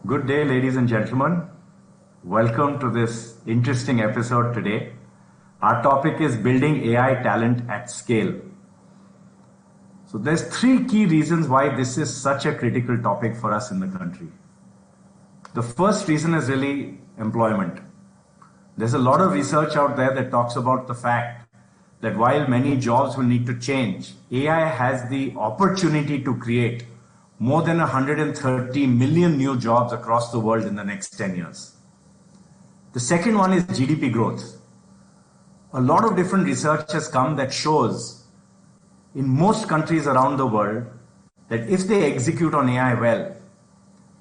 Good day, ladies and gentlemen. Welcome to this interesting episode today. Our topic is building AI talent at scale. So there's three key reasons why this is such a critical topic for us in the country. The first reason is really employment. There's a lot of research out there that talks about the fact that while many jobs will need to change, AI has the opportunity to create more than 130 million new jobs across the world in the next 10 years. The second one is GDP growth. A lot of different research has come that shows in most countries around the world that if they execute on AI well,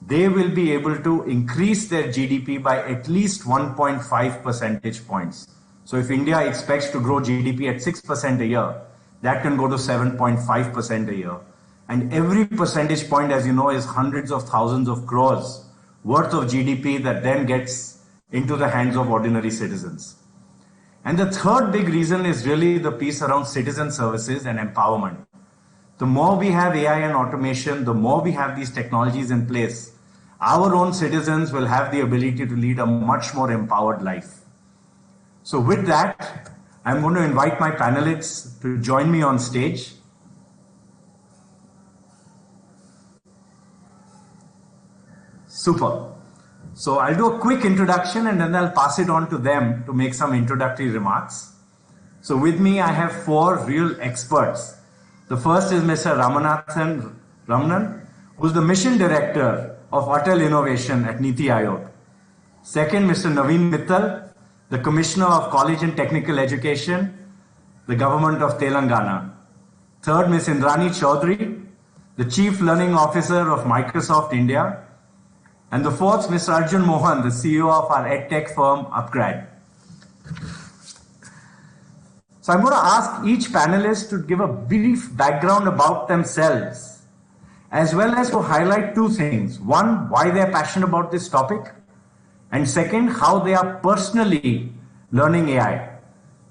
they will be able to increase their GDP by at least 1.5 percentage points. So if India expects to grow GDP at 6% a year, that can go to 7.5% a year. And every percentage point, as you know, is hundreds of thousands of crores worth of GDP that then gets into the hands of ordinary citizens. And the third big reason is really the piece around citizen services and empowerment. The more we have AI and automation, the more we have these technologies in place, our own citizens will have the ability to lead a much more empowered life. So with that, I'm going to invite my panelists to join me on stage. Super. So I'll do a quick introduction and then I'll pass it on to them to make some introductory remarks. So with me, I have four real experts. The first is Mr. Ramanathan Ramanan, who's the Mission Director of Atal Innovation at Niti Aayog. Second, Mr. Naveen Mittal, the Commissioner of College and Technical Education, the Government of Telangana. Third, Ms. Indrani Chaudhary, the Chief Learning Officer of Microsoft India. And the fourth, Mr. Arjun Mohan, the CEO of our EdTech firm, Upgrad. So I'm going to ask each panelist to give a brief background about themselves, as well as to highlight two things. One, why they're passionate about this topic. And second, how they are personally learning AI.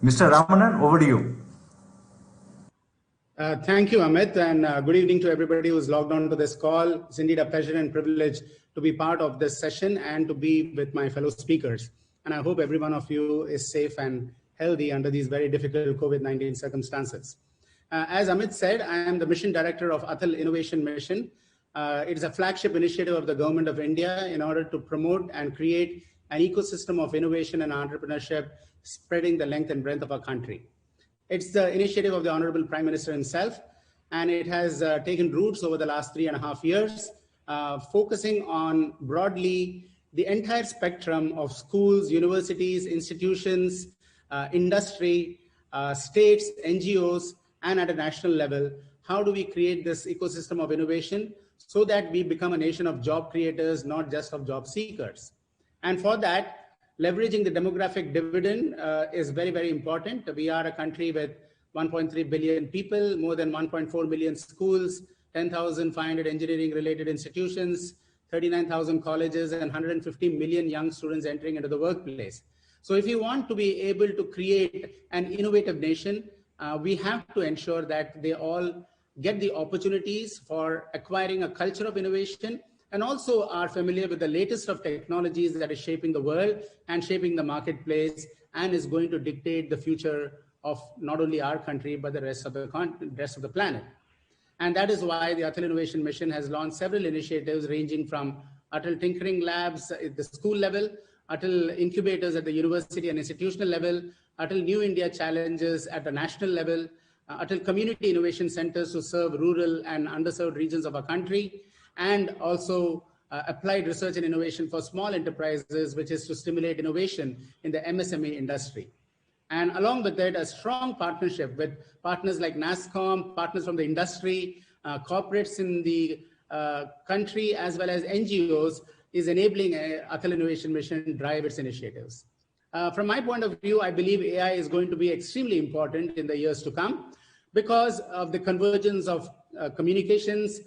Mr. Ramanan, over to you. Thank you, Amit, and good evening to everybody who's logged on to this call. It's indeed a pleasure and privilege to be part of this session and to be with my fellow speakers. And I hope every one of you is safe and healthy under these very difficult COVID-19 circumstances. As Amit said, I am the Mission Director of Atal Innovation Mission. It is a flagship initiative of the Government of India in order to promote and create an ecosystem of innovation and entrepreneurship spreading the length and breadth of our country. It's the initiative of the Honorable Prime Minister himself, and it has taken roots over the last 3.5 years, focusing on broadly the entire spectrum of schools, universities, institutions, industry, states, NGOs, and at a national level. How do we create this ecosystem of innovation so that we become a nation of job creators, not just of job seekers? And for that, leveraging the demographic dividend is very, very important. We are a country with 1.3 billion people, more than 1.4 million schools, 10,500 engineering-related institutions, 39,000 colleges, and 150 million young students entering into the workplace. So if you want to be able to create an innovative nation, we have to ensure that they all get the opportunities for acquiring a culture of innovation and also are familiar with the latest of technologies that is shaping the world and shaping the marketplace and is going to dictate the future of not only our country, but the rest of the planet. And that is why the Atal Innovation Mission has launched several initiatives ranging from Atal Tinkering Labs at the school level, Atal Incubators at the university and institutional level, Atal New India Challenges at the national level, Atal Community Innovation Centers to serve rural and underserved regions of our country, and also applied research and innovation for small enterprises, which is to stimulate innovation in the MSME industry. And along with that, a strong partnership with partners like NASSCOM, partners from the industry, corporates in the country, as well as NGOs, is enabling Atal Innovation Mission drive its initiatives. From my point of view, I believe AI is going to be extremely important in the years to come because of the convergence of communications,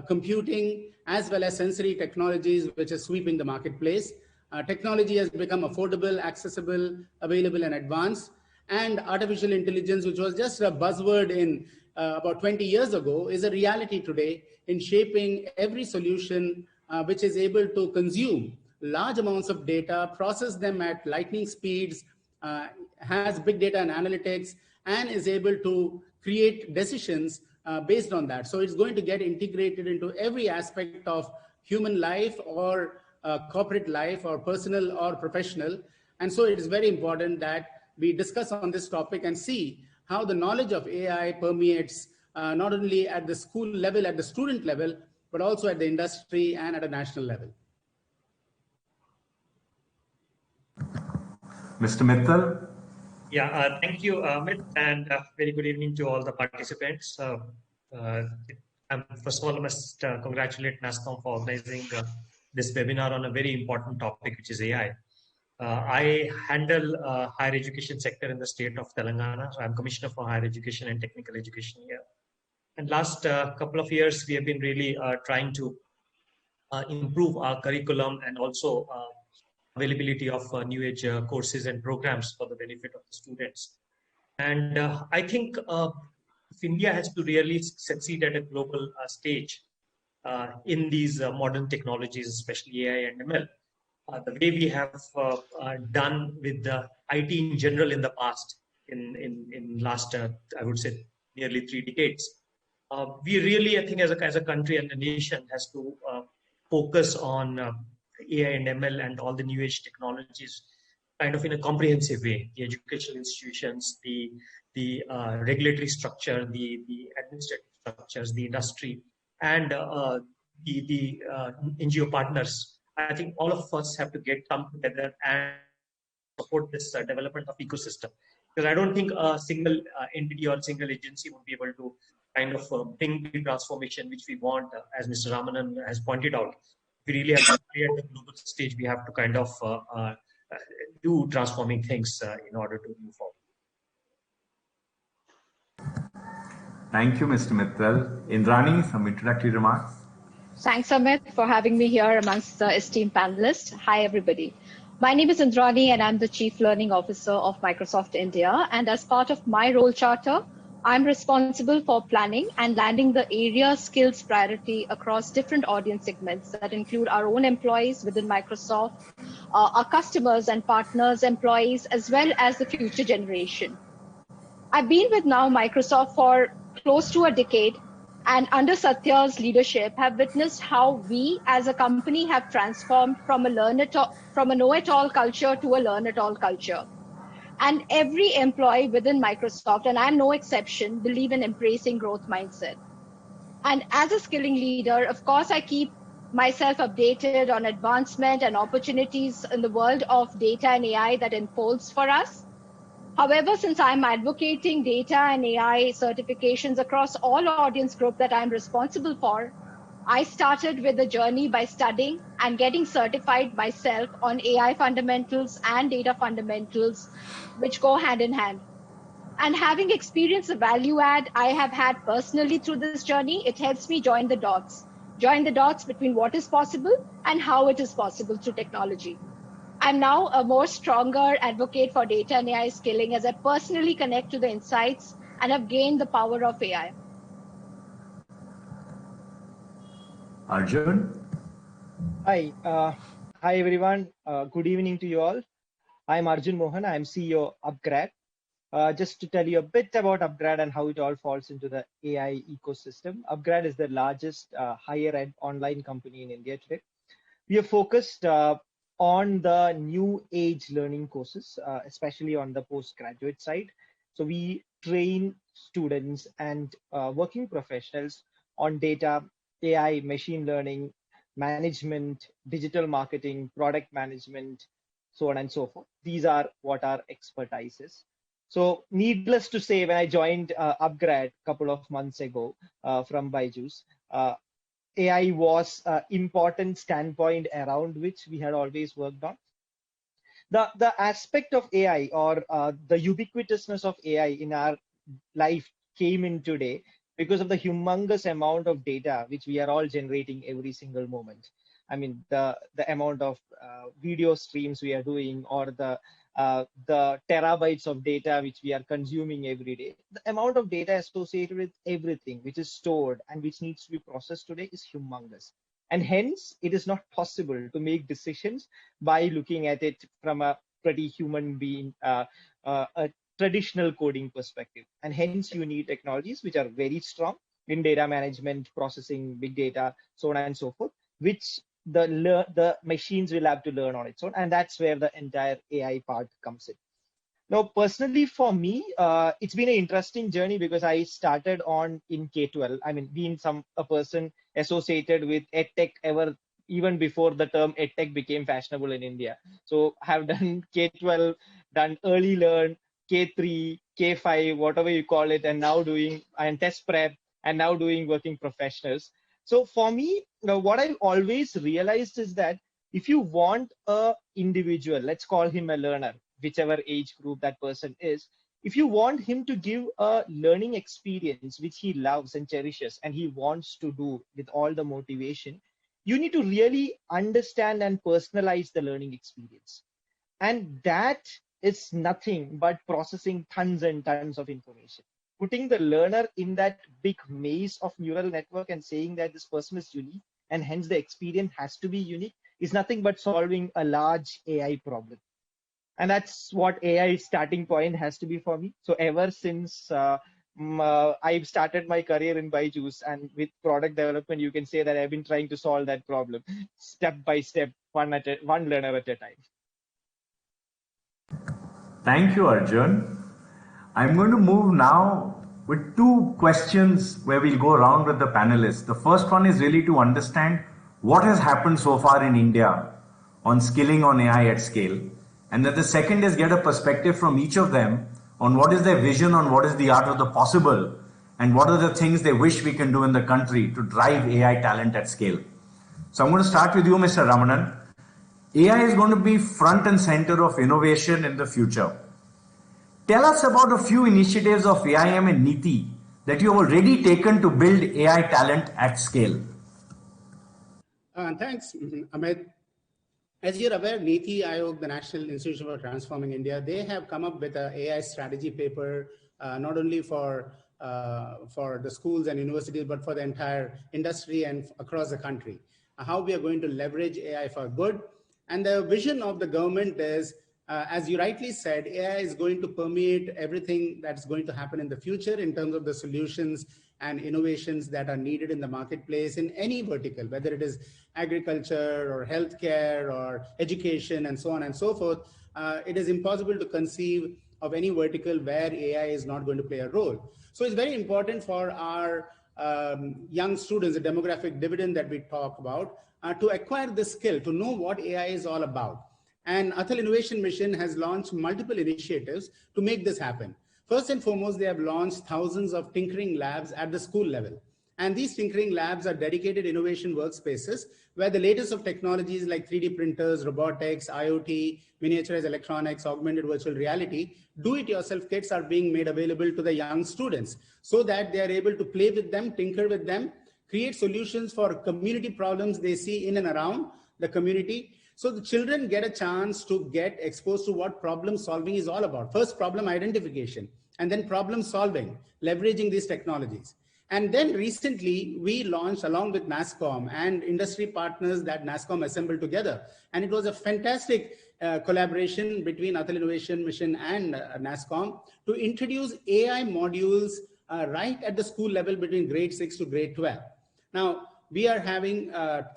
computing, as well as sensory technologies, which is sweeping the marketplace. Technology has become affordable, accessible, available, and advanced. And artificial intelligence, which was just a buzzword in about 20 years ago is a reality today in shaping every solution which is able to consume large amounts of data, process them at lightning speeds, has big data and analytics, and is able to create decisions based on that. So it's going to get integrated into every aspect of human life or corporate life or personal or professional. And so it is very important that we discuss on this topic and see how the knowledge of AI permeates not only at the school level, at the student level, but also at the industry and at a national level. Mr. Mittal? Yeah, thank you, Amit, and very good evening to all the participants. First of all, I must congratulate NASSCOM for organizing this webinar on a very important topic, which is AI. I handle higher education sector in the state of Telangana. So I'm Commissioner for Higher Education and Technical Education here. And last couple of years, we have been really trying to improve our curriculum and also availability of new age courses and programs for the benefit of the students. And I think if India has to really succeed at a global stage in these modern technologies, especially AI and ML, the way we have done with the IT in general in the past, in last, I would say, nearly 3 decades, we really, I think, as a country and a nation, has to focus on AI and ML and all the new age technologies kind of in a comprehensive way. The educational institutions, the regulatory structure, the administrative structures, the industry, and the NGO partners. I think all of us have to come together and support this development of ecosystem. Because I don't think a single entity or single agency would be able to kind of bring the transformation which we want, as Mr. Ramanan has pointed out. We really have to play at the global stage. We have to kind of do transforming things in order to move forward. Thank you, Mr. Mittal. Indrani, some introductory remarks. Thanks, Amit, for having me here amongst the esteemed panelists. Hi, everybody. My name is Indrani, and I'm the Chief Learning Officer of Microsoft India. And as part of my role charter, I'm responsible for planning and landing the area skills priority across different audience segments that include our own employees within Microsoft, our customers and partners, employees, as well as the future generation. I've been with now Microsoft for close to a decade, and under Satya's leadership have witnessed how we as a company have transformed from a know-it-all culture to a learn-it-all culture. And every employee within Microsoft, and I'm no exception, believe in embracing growth mindset. And as a skilling leader, of course, I keep myself updated on advancement and opportunities in the world of data and AI that unfolds for us. However, since I'm advocating data and AI certifications across all audience group that I'm responsible for, I started with the journey by studying and getting certified myself on AI fundamentals and data fundamentals, which go hand in hand. And having experienced the value add I have had personally through this journey, it helps me join the dots between what is possible and how it is possible through technology. I'm now a more stronger advocate for data and AI skilling as I personally connect to the insights and have gained the power of AI. Arjun? Hi, hi everyone. Good evening to you all. I'm Arjun Mohan. I'm CEO of Upgrad. Just to tell you a bit about Upgrad and how it all falls into the AI ecosystem. Upgrad is the largest higher ed online company in India today. We are focused on the new age learning courses, especially on the postgraduate side. So we train students and working professionals on data, AI, machine learning, management, digital marketing, product management, so on and so forth. These are what our expertise is. So needless to say, when I joined Upgrad a couple of months ago from Byju's, AI was an important standpoint around which we had always worked on. The aspect of AI or the ubiquitousness of AI in our life came in today because of the humongous amount of data which we are all generating every single moment. I mean, the amount of video streams we are doing, or the the terabytes of data which we are consuming every day. The amount of data associated with everything which is stored and which needs to be processed today is humongous. And hence, it is not possible to make decisions by looking at it from a pretty human being, a traditional coding perspective. And hence, you need technologies which are very strong in data management, processing, big data, so on and so forth, which the machines will have to learn on its own. And that's where the entire AI part comes in. Now, personally, for me, it's been an interesting journey because I started on in K-12. I mean, being a person associated with EdTech even before the term EdTech became fashionable in India. So have done K-12, done early learn, K3, K5, whatever you call it, and now doing and test prep, and now doing working professionals. So for me, what I've always realized is that if you want a individual, let's call him a learner, whichever age group that person is, if you want him to give a learning experience which he loves and cherishes and he wants to do with all the motivation, you need to really understand and personalize the learning experience. And that is nothing but processing tons and tons of information. Putting the learner in that big maze of neural network and saying that this person is unique and hence the experience has to be unique is nothing but solving a large AI problem. And that's what AI starting point has to be for me. So ever since I've started my career in Byju's, and with product development, you can say that I've been trying to solve that problem step by step, one learner at a time. Thank you, Arjun. I'm going to move now with two questions where we'll go around with the panelists. The first one is really to understand what has happened so far in India on skilling on AI at scale. And then the second is get a perspective from each of them on what is their vision on what is the art of the possible and what are the things they wish we can do in the country to drive AI talent at scale. So I'm going to start with you, Mr. Ramanan. AI is going to be front and center of innovation in the future. Tell us about a few initiatives of AIM and NEETI that you have already taken to build AI talent at scale. Thanks, Amit. As you're aware, NEETI Aayog, the National Institution for Transforming India, they have come up with an AI strategy paper, not only for the schools and universities, but for the entire industry and across the country. How we are going to leverage AI for good. And the vision of the government is, as you rightly said, AI is going to permeate everything that's going to happen in the future in terms of the solutions and innovations that are needed in the marketplace in any vertical, whether it is agriculture or healthcare or education and so on and so forth. It is impossible to conceive of any vertical where AI is not going to play a role. So it's very important for our young students, the demographic dividend that we talk about, to acquire the skill, to know what AI is all about. And Atal Innovation Mission has launched multiple initiatives to make this happen. First and foremost, they have launched thousands of tinkering labs at the school level. And these tinkering labs are dedicated innovation workspaces where the latest of technologies like 3D printers, robotics, IoT, miniaturized electronics, augmented virtual reality, do-it-yourself kits are being made available to the young students so that they are able to play with them, tinker with them, create solutions for community problems they see in and around the community. So the children get a chance to get exposed to what problem solving is all about. First, problem identification, and then problem solving, leveraging these technologies. And then recently, we launched, along with NASSCOM and industry partners that NASSCOM assembled together. And it was a fantastic collaboration between Atal Innovation Mission and NASSCOM to introduce AI modules right at the school level between grade 6 to grade 12. Now, we are having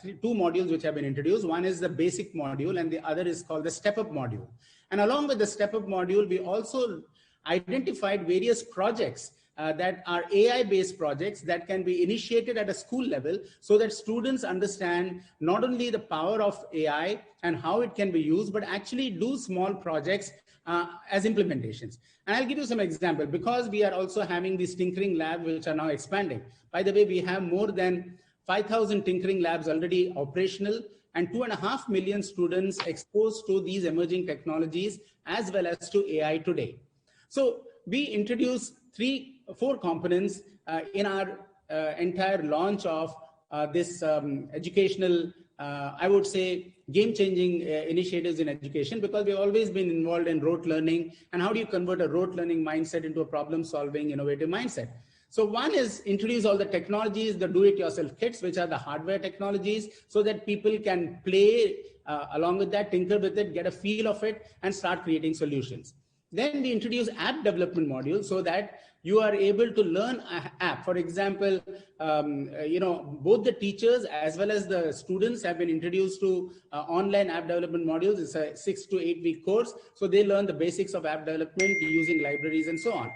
two modules which have been introduced. One is the basic module and the other is called the step-up module. And along with the step-up module, we also identified various projects that are AI-based projects that can be initiated at a school level so that students understand not only the power of AI and how it can be used, but actually do small projects as implementations. And I'll give you some example because we are also having these tinkering labs which are now expanding. By the way, we have more than 5,000 tinkering labs already operational and 2.5 million students exposed to these emerging technologies as well as to AI today. So we introduced 4 components in our entire launch of this educational I would say, game-changing initiatives in education, because we've always been involved in rote learning. And how do you convert a rote learning mindset into a problem-solving, innovative mindset? So one is introduce all the technologies, the do-it-yourself kits, which are the hardware technologies, so that people can play along with that, tinker with it, get a feel of it, and start creating solutions. Then we introduce app development modules so that you are able to learn an app. For example, both the teachers as well as the students have been introduced to online app development modules. It's a 6 to 8 week course. So they learn the basics of app development using libraries and so on.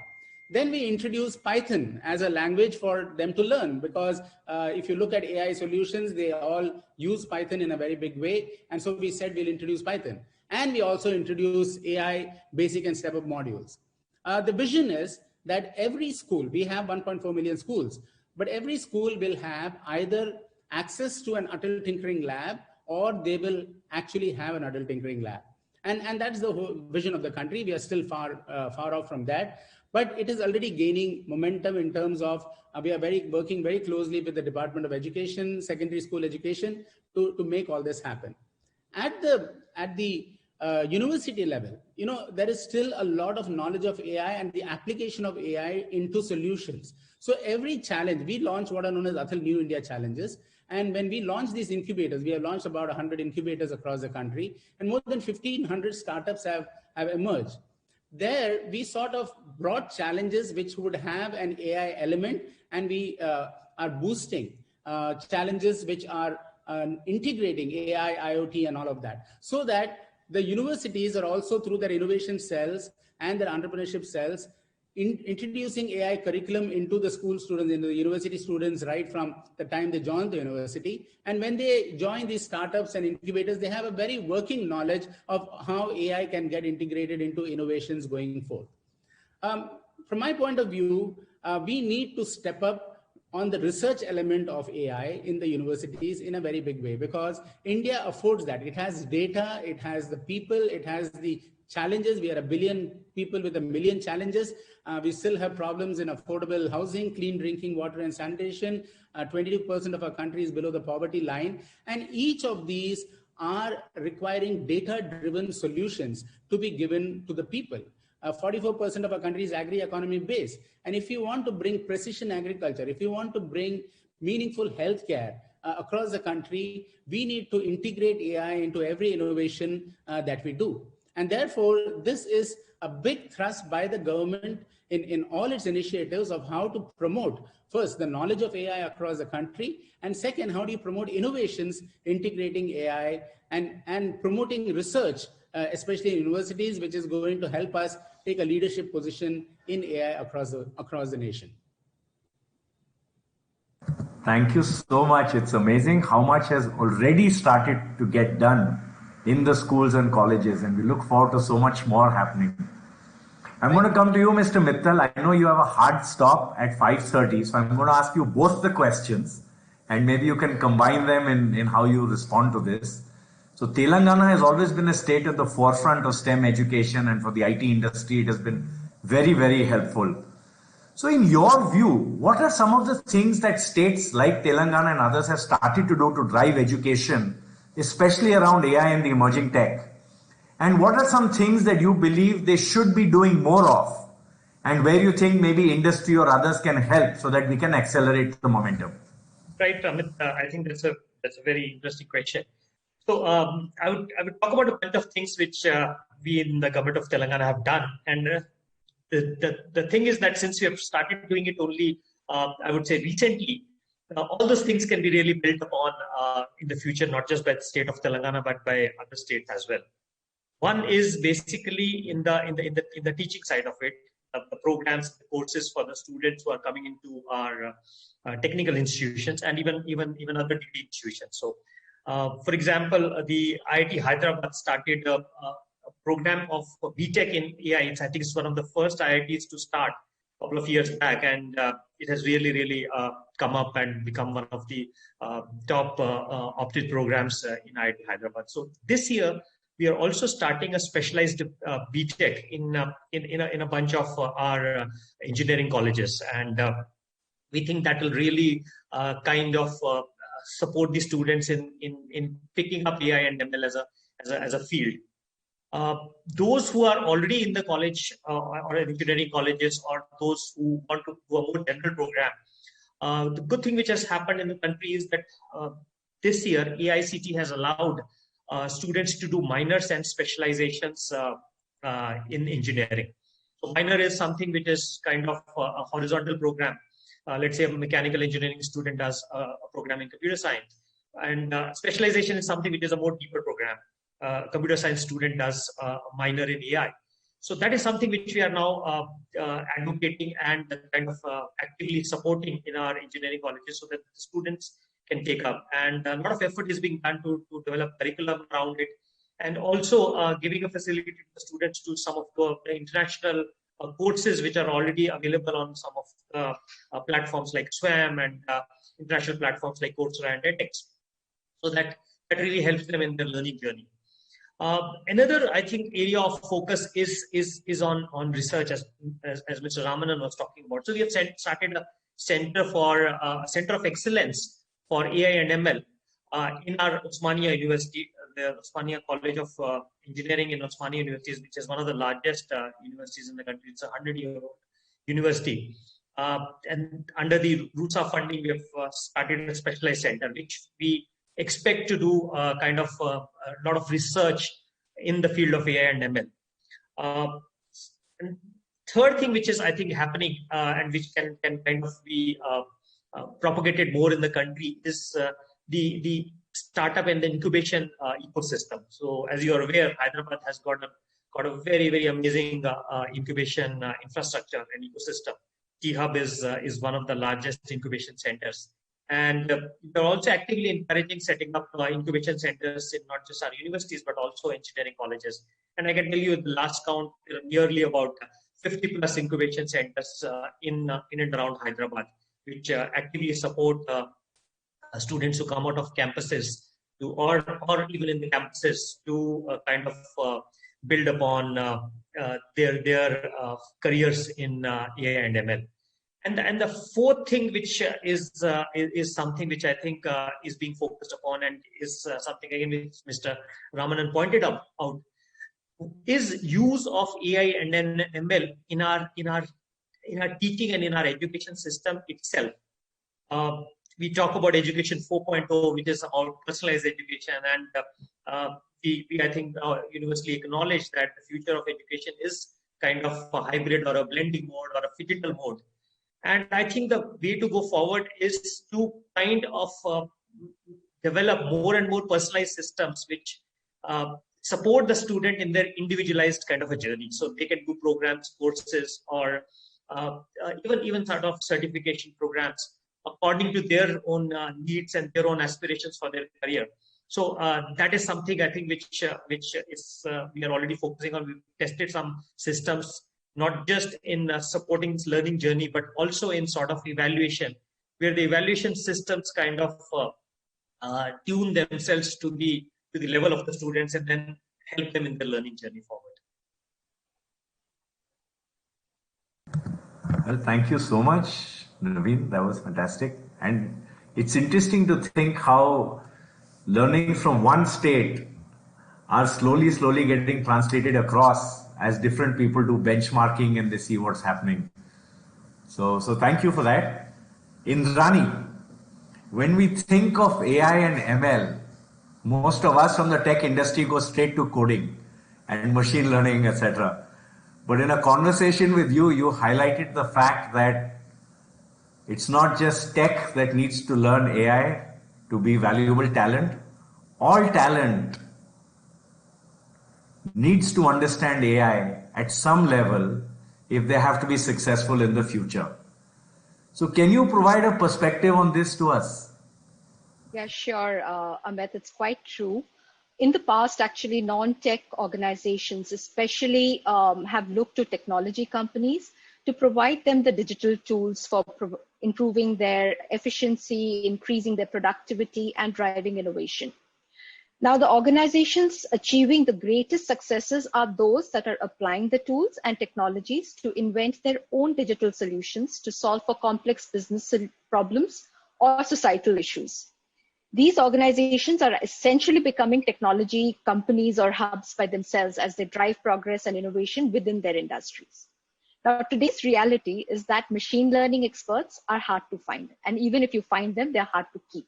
Then we introduce Python as a language for them to learn, because if you look at AI solutions, they all use Python in a very big way. And so we said we'll introduce Python. And we also introduce AI basic and step-up modules. The vision is that every school, we have 1.4 million schools, but every school will have either access to an adult tinkering lab, or they will actually have an adult tinkering lab. And that's the whole vision of the country. We are still far off from that, but it is already gaining momentum in terms of we are working very closely with the Department of Education, secondary school education, to make all this happen. At the university level, there is still a lot of knowledge of AI and the application of AI into solutions. So every challenge, we launch what are known as Atal New India challenges. And when we launch these incubators, we have launched about 100 incubators across the country, and more than 1,500 startups have emerged. There, we sort of brought challenges which would have an AI element, and we are boosting challenges which are integrating AI, IoT, and all of that, so that the universities are also, through their innovation cells and their entrepreneurship cells, introducing AI curriculum into the school students, into the university students, right from the time they join the university. And when they join these startups and incubators, they have a very working knowledge of how AI can get integrated into innovations going forward. From my point of view, we need to step up on the research element of AI in the universities in a very big way, because India affords that. It has data, it has the people, it has the challenges. We are a billion people with a million challenges. We still have problems in affordable housing, clean drinking water and sanitation. 22% of our country is below the poverty line. And each of these are requiring data-driven solutions to be given to the people. 44% of our country is agri-economy based. And if you want to bring precision agriculture, if you want to bring meaningful healthcare across the country, we need to integrate AI into every innovation that we do. And therefore, this is a big thrust by the government in all its initiatives of how to promote, first, the knowledge of AI across the country, and second, how do you promote innovations integrating AI and promoting research, especially in universities, which is going to help us take a leadership position in AI across the nation. Thank you so much. It's amazing how much has already started to get done in the schools and colleges, and we look forward to so much more happening. I'm going to come to you, Mr. Mittal. I know you have a hard stop at 5:30, so I'm going to ask you both the questions, and maybe you can combine them in how you respond to this. So Telangana has always been a state at the forefront of STEM education, and for the IT industry, it has been very, very helpful. So in your view, what are some of the things that states like Telangana and others have started to do to drive education, especially around AI and the emerging tech? And what are some things that you believe they should be doing more of, and where you think maybe industry or others can help so that we can accelerate the momentum? Right, Amit. I think that's a very interesting question. So I would talk about a bunch of things which we in the government of Telangana have done. And the thing is that since we have started doing it only, I would say recently, all those things can be really built upon in the future, not just by the state of Telangana, but by other states as well. One is basically in the teaching side of it, the programs, the courses for the students who are coming into our technical institutions and even other degree institutions. So, for example, the IIT Hyderabad started a program of BTech in AI. I think it's one of the first IITs to start a couple of years back, and it has really come up and become one of the top opted programs in IIT Hyderabad. So this year, we are also starting a specialized BTech in a bunch of our engineering colleges, and we think that will really kind of support the students in picking up AI and ML as a field. Those who are already in the college or engineering colleges, or those who want to do a more general program, the good thing which has happened in the country is that this year AICT has allowed students to do minors and specializations in engineering. So minor is something which is kind of a horizontal program. Let's say a mechanical engineering student does a program in computer science, and specialization is something which is a more deeper program. Computer science student does a minor in AI. So that is something which we are now advocating and kind of actively supporting in our engineering colleges, so that the students can take up. And a lot of effort is being done to develop curriculum around it, and also giving a facility to the students to some of the international courses which are already available on some of the platforms like SWAM and international platforms like Coursera and edX. So that really helps them in their learning journey. Another, I think, area of focus is on research, as Mr. Ramanan was talking about. So we have started a center of excellence for AI and ML in our Osmania University, the Osmania College of Engineering in Osmania University, which is one of the largest universities in the country. It's a 100-year-old university. And under the RUSA funding, we have started a specialized center, which we expect to do kind of a lot of research in the field of AI and ML. And third thing, which is, I think, happening and which can kind of be propagated more in the country, is the startup and the incubation ecosystem. So as you are aware, Hyderabad has got a very, very amazing incubation infrastructure and ecosystem. T-Hub is one of the largest incubation centers. And we're also actively encouraging setting up incubation centers in not just our universities, but also engineering colleges. And I can tell you, at the last count, there are nearly about 50 plus incubation centers in and around Hyderabad, which actively support students who come out of campuses to, or even in the campuses, to kind of build upon their careers in AI and ML. And the fourth thing, which is something which I think is being focused upon, and is something again which Mr. Ramanan pointed out, is use of AI and ML in our teaching and in our education system itself. We talk about Education 4.0, which is about personalized education, and we I think universally acknowledge that the future of education is kind of a hybrid or a blending mode or a phygital mode. And I think the way to go forward is to kind of develop more and more personalized systems which support the student in their individualized kind of a journey. So they can do programs, courses, or even sort of certification programs according to their own needs and their own aspirations for their career. So that is something I think which is we are already focusing on. We've tested some systems, not just in supporting learning journey, but also in sort of evaluation, where the evaluation systems kind of tune themselves to the level of the students and then help them in the learning journey forward. Well, thank you so much, Naveen. That was fantastic. And it's interesting to think how learning from one state are slowly getting translated across as different people do benchmarking and they see what's happening. So thank you for that. Indrani, when we think of AI and ML, most of us from the tech industry go straight to coding and machine learning, etc. But in a conversation with you, you highlighted the fact that it's not just tech that needs to learn AI to be valuable talent. All talent needs to understand AI at some level if they have to be successful in the future. So can you provide a perspective on this to us? Yeah, sure, Amit, it's quite true. In the past, actually, non-tech organizations especially have looked to technology companies to provide them the digital tools for improving their efficiency, increasing their productivity, and driving innovation. Now, the organizations achieving the greatest successes are those that are applying the tools and technologies to invent their own digital solutions to solve for complex business problems or societal issues. These organizations are essentially becoming technology companies or hubs by themselves as they drive progress and innovation within their industries. Now, today's reality is that machine learning experts are hard to find. And even if you find them, they're hard to keep.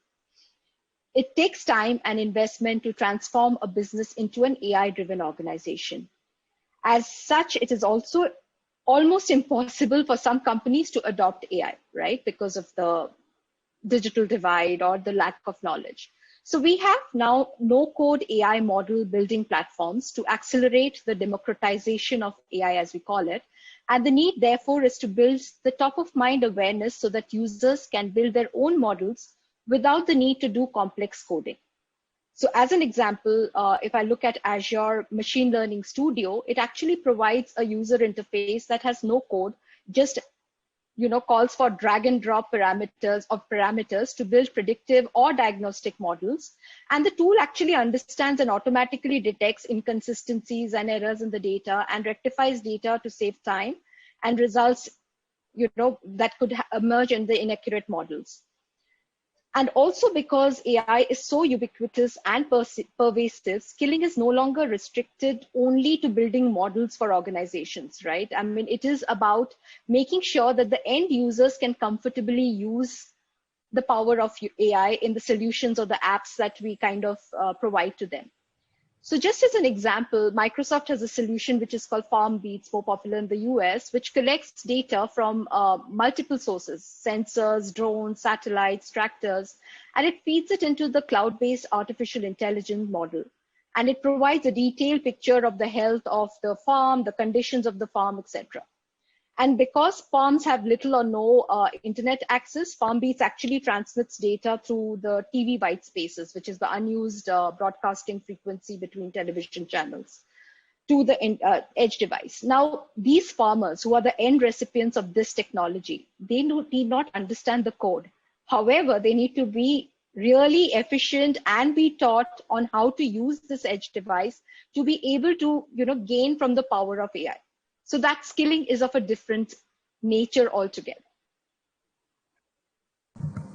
It takes time and investment to transform a business into an AI-driven organization. As such, it is also almost impossible for some companies to adopt AI, right? Because of the digital divide or the lack of knowledge. So we have now no-code AI model building platforms to accelerate the democratization of AI, as we call it. And the need, therefore, is to build the top-of-mind awareness so that users can build their own models without the need to do complex coding. So as an example, if I look at Azure Machine Learning Studio, it actually provides a user interface that has no code, just calls for drag and drop parameters to build predictive or diagnostic models. And the tool actually understands and automatically detects inconsistencies and errors in the data and rectifies data to save time and results, that could emerge in the inaccurate models. And also because AI is so ubiquitous and pervasive, skilling is no longer restricted only to building models for organizations, right? I mean, it is about making sure that the end users can comfortably use the power of AI in the solutions or the apps that we kind of provide to them. So just as an example, Microsoft has a solution which is called FarmBeats, more popular in the US, which collects data from multiple sources, sensors, drones, satellites, tractors, and it feeds it into the cloud-based artificial intelligence model. And it provides a detailed picture of the health of the farm, the conditions of the farm, etc. And because farms have little or no internet access, FarmBeats actually transmits data through the TV white spaces, which is the unused broadcasting frequency between television channels, to the edge device. Now, these farmers who are the end recipients of this technology, they need not understand the code. However, they need to be really efficient and be taught on how to use this edge device to be able to gain from the power of AI. So that skilling is of a different nature altogether.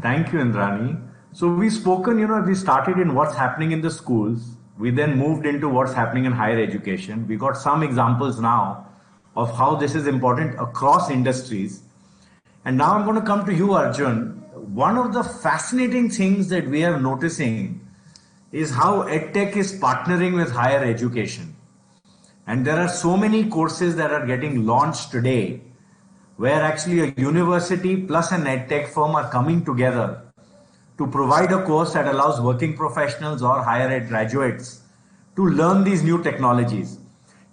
Thank you, Indrani. So we've spoken, we started in what's happening in the schools. We then moved into what's happening in higher education. We got some examples now of how this is important across industries. And now I'm going to come to you, Arjun. One of the fascinating things that we are noticing is how EdTech is partnering with higher education. And there are so many courses that are getting launched today where actually a university plus an EdTech firm are coming together to provide a course that allows working professionals or higher ed graduates to learn these new technologies.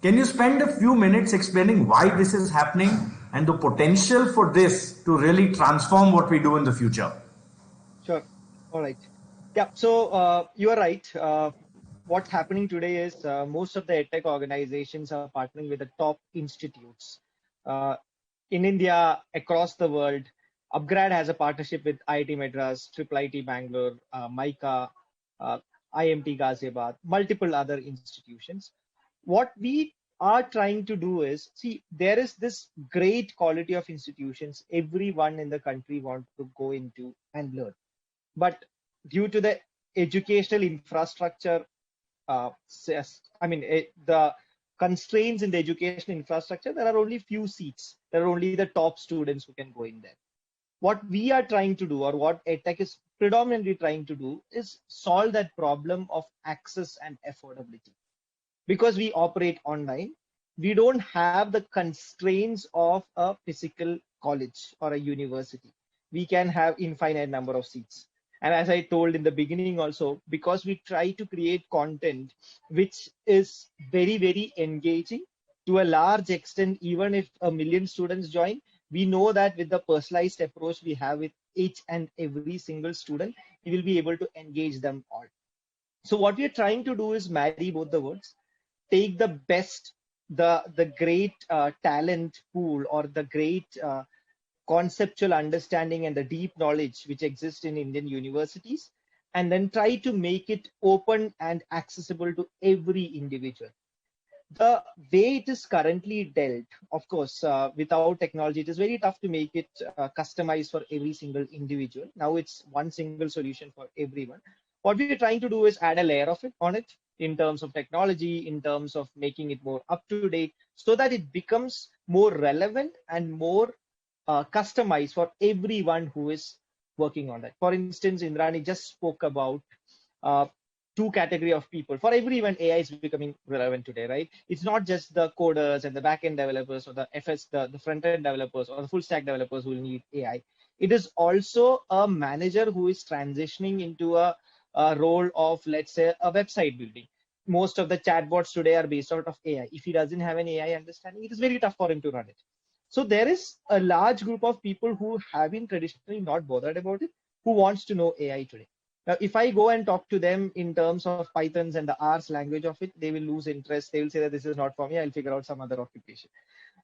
Can you spend a few minutes explaining why this is happening and the potential for this to really transform what we do in the future? Sure. All right. Yeah. So you are right. What's happening today is most of the EdTech organizations are partnering with the top institutes. In India, across the world, Upgrad has a partnership with IIT Madras, IIIT Bangalore, MICA, IMT Ghaziabad, multiple other institutions. What we are trying to do is, see, there is this great quality of institutions everyone in the country wants to go into and learn. But due to the educational infrastructure, the constraints in the educational infrastructure, there are only few seats. There are only the top students who can go in there. What we are trying to do, or what EdTech is predominantly trying to do, is solve that problem of access and affordability. Because we operate online, we don't have the constraints of a physical college or a university. We can have infinite number of seats. And as I told in the beginning also, because we try to create content which is very, very engaging to a large extent, even if 1 million students join, we know that with the personalized approach we have with each and every single student, we will be able to engage them all. So what we are trying to do is marry both the words, take the best, the great talent pool or the great conceptual understanding and the deep knowledge which exists in Indian universities, and then try to make it open and accessible to every individual. The way it is currently dealt, of course, without technology, it is very tough to make it customized for every single individual. Now it's one single solution for everyone. What we're trying to do is add a layer of it on it in terms of technology, in terms of making it more up to date, so that it becomes more relevant and more customized for everyone who is working on that. For instance, Indrani just spoke about uh, two category of people. For everyone, AI is becoming relevant today, right? It's not just the coders and the backend developers or the front-end developers or the full stack developers who will need AI. It is also a manager who is transitioning into a role of, let's say, a website building. Most of the chatbots today are based out of AI. If he doesn't have an AI understanding, it is very tough for him to run it. So there is a large group of people who have been traditionally not bothered about it, who wants to know AI today. Now, if I go and talk to them in terms of Pythons and the R's language of it, they will lose interest. They will say that this is not for me. I'll figure out some other occupation.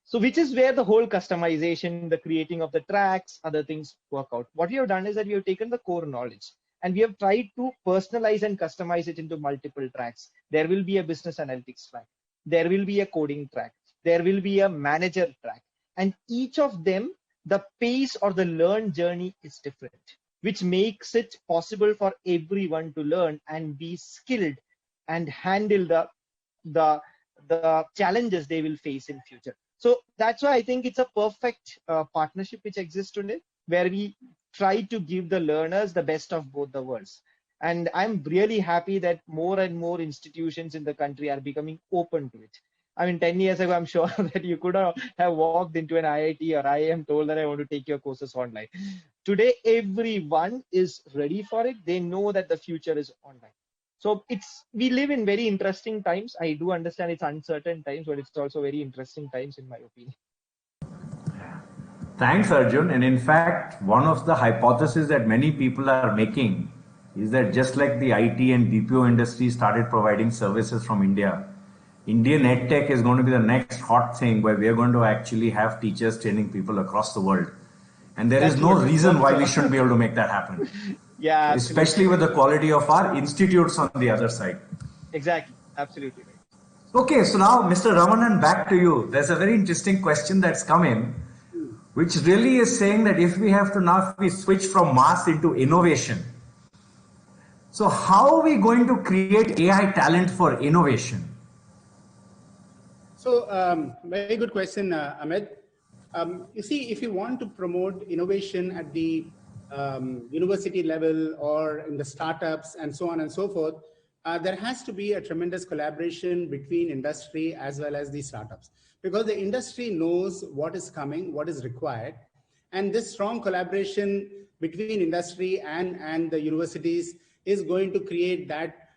So which is where the whole customization, the creating of the tracks, other things work out. What we have done is that we have taken the core knowledge and we have tried to personalize and customize it into multiple tracks. There will be a business analytics track. There will be a coding track. There will be a manager track. And each of them, the pace or the learn journey is different, which makes it possible for everyone to learn and be skilled and handle the challenges they will face in future. So that's why I think it's a perfect partnership which exists today, where we try to give the learners the best of both the worlds. And I'm really happy that more and more institutions in the country are becoming open to it. I mean, 10 years ago, I'm sure that you could have walked into an IIT or IIM told that I want to take your courses online. Today, everyone is ready for it. They know that the future is online. So we live in very interesting times. I do understand it's uncertain times, but it's also very interesting times in my opinion. Thanks, Arjun. And in fact, one of the hypotheses that many people are making is that just like the IT and BPO industry started providing services from India, Indian EdTech is going to be the next hot thing where we are going to actually have teachers training people across the world. And there is no reason why we shouldn't be able to make that happen. Yeah, especially with the quality of our institutes on the other side. Exactly, absolutely right. Okay, so now Mr. Ramanan, back to you. There's a very interesting question that's come in, which really is saying that if we switch from mass into innovation, so how are we going to create AI talent for innovation? So, very good question, Amit. You see, if you want to promote innovation at the university level or in the startups and so on and so forth, there has to be a tremendous collaboration between industry as well as the startups, because the industry knows what is coming, what is required. And this strong collaboration between industry and the universities is going to create that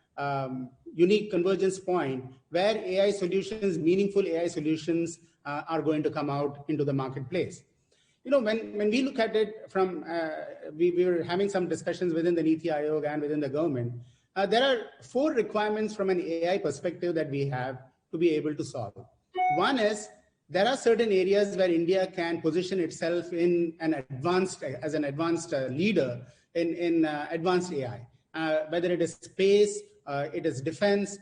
unique convergence point where AI solutions, meaningful AI solutions are going to come out into the marketplace. You know, when we look at it from, we were having some discussions within the Niti Aayog and within the government, there are 4 requirements from an AI perspective that we have to be able to solve. One is, there are certain areas where India can position itself in as an advanced leader in advanced AI, whether it is space, it is defense,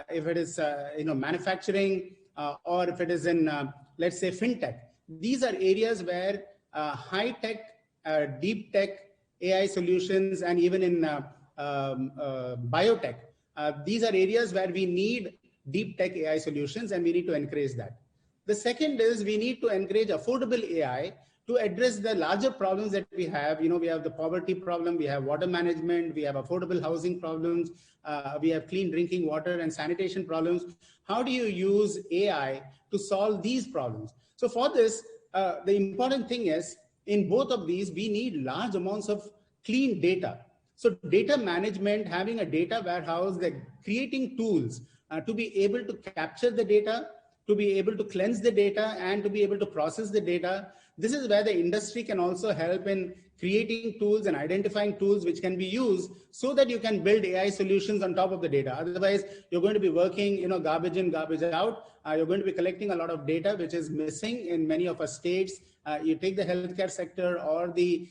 if it is manufacturing, or if it is in let's say fintech. These are areas where high tech, deep tech AI solutions, and even in biotech, these are areas where we need deep tech AI solutions, and we need to encourage that. The second is we need to encourage affordable AI to address the larger problems that we have. You know, we have the poverty problem, we have water management, we have affordable housing problems, we have clean drinking water and sanitation problems. How do you use AI to solve these problems? So for this, the important thing is, in both of these, we need large amounts of clean data. So data management, having a data warehouse, creating tools to be able to capture the data, to be able to cleanse the data, and to be able to process the data. This is where the industry can also help in creating tools and identifying tools which can be used so that you can build AI solutions on top of the data. Otherwise, you're going to be working, garbage in, garbage out. You're going to be collecting a lot of data which is missing in many of our states. You take the healthcare sector or the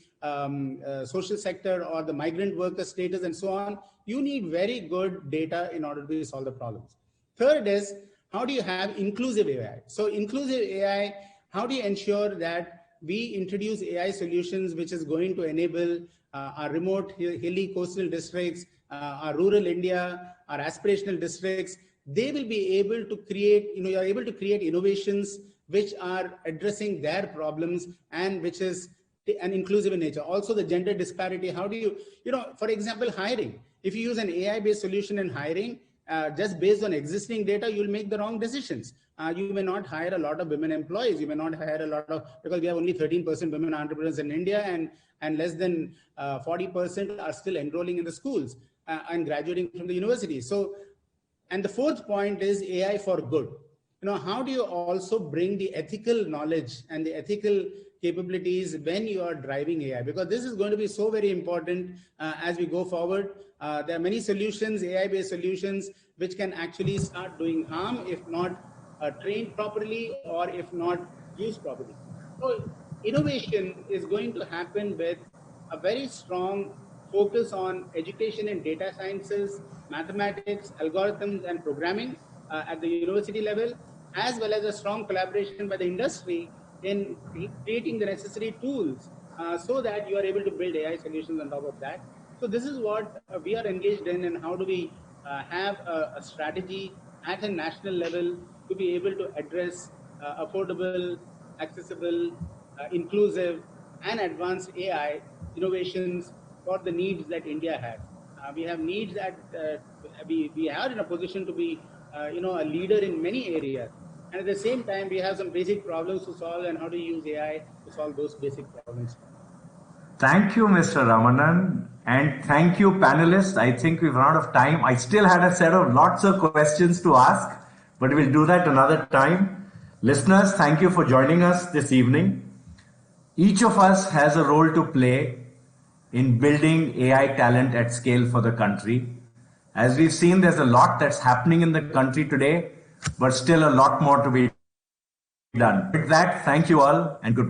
social sector or the migrant worker status and so on. You need very good data in order to solve the problems. Third is, how do you have inclusive AI? So inclusive AI, how do you ensure that we introduce AI solutions which is going to enable our remote, hilly coastal districts, our rural India, our aspirational districts, they will be able to create, you are able to create innovations which are addressing their problems and which is an inclusive in nature. Also the gender disparity, how do you, for example, hiring. If you use an AI-based solution in hiring, just based on existing data, you'll make the wrong decisions. You may not hire a lot of women employees. You may not hire a lot of, because we have only 13% women entrepreneurs in India, and less than 40% are still enrolling in the schools and graduating from the university. So, and the fourth point is AI for good. How do you also bring the ethical knowledge and the ethical capabilities when you are driving AI? Because this is going to be so very important as we go forward. There are many solutions, AI-based solutions, which can actually start doing harm if not trained properly or if not used properly. So innovation is going to happen with a very strong focus on education in data sciences, mathematics, algorithms, and programming at the university level, as well as a strong collaboration by the industry in creating the necessary tools so that you are able to build AI solutions on top of that. So this is what we are engaged in, and how do we have a strategy at a national level to be able to address affordable, accessible, inclusive, and advanced AI innovations for the needs that India has. We have needs that we are in a position to be, a leader in many areas. And at the same time, we have some basic problems to solve, and how to use AI to solve those basic problems. Thank you, Mr. Ramanan. And thank you, panelists. I think we've run out of time. I still had a set of lots of questions to ask, but we'll do that another time. Listeners, thank you for joining us this evening. Each of us has a role to play in building AI talent at scale for the country. As we've seen, there's a lot that's happening in the country today, but still a lot more to be done. With that, thank you all and good.